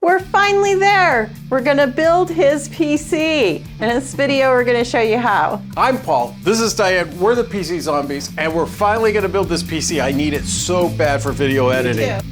We're finally there. We're gonna build his PC. And in this video, we're gonna show you how. I'm Paul, this is Diane, we're the PC Zombies, and we're finally gonna build this PC. I need it so bad for video editing. Me too.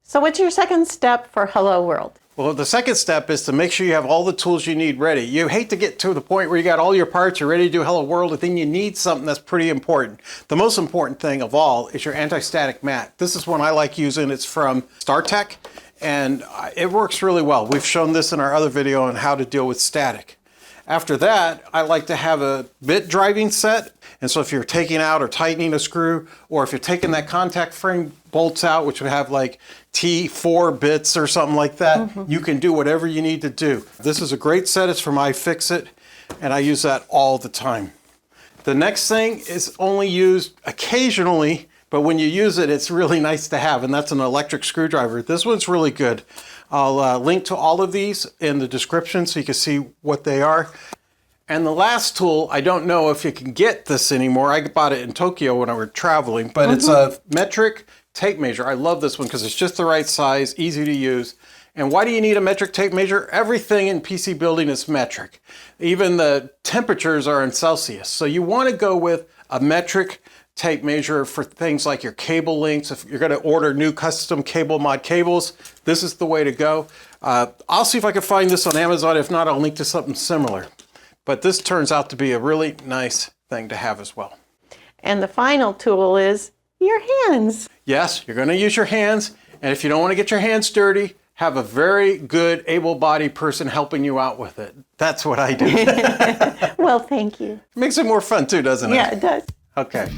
So what's your second step for Hello World? Well, the second step is to make sure you have all the tools you need ready. You hate to get to the point where you got all your parts, you're ready to do Hello World, and then you need something that's pretty important. The most important thing of all is your anti-static mat. This is one I like using. It's from StarTech, and it works really well. We've shown this in our other video on how to deal with static. After that, I like to have a bit driving set. And so if you're taking out or tightening a screw, or if you're taking that contact frame bolts out, which would have like T4 bits or something like that, you can do whatever you need to do. This is a great set. It's from iFixit, and I use that all the time. The next thing is only used occasionally, but when you use it, it's really nice to have, and that's an electric screwdriver. This one's really good. I'll link to all of these in the description so you can see what they are. And the last tool, I don't know if you can get this anymore. I bought it in Tokyo when I was traveling, but it's a metric tape measure. I love this one because it's just the right size, easy to use. And why do you need a metric tape measure? Everything in PC building is metric. Even the temperatures are in Celsius. So you want to go with a metric tape measure for things like your cable lengths. If you're going to order new custom cable mod cables, this is the way to go. I'll see if I can find this on Amazon. If not, I'll link to something similar. But this turns out to be a really nice thing to have as well. And the final tool is your hands. Yes, you're going to use your hands. And if you don't want to get your hands dirty, have a very good able-bodied person helping you out with it. That's what I do. Well, thank you. It makes it more fun too, doesn't it? Yeah, it does. Okay.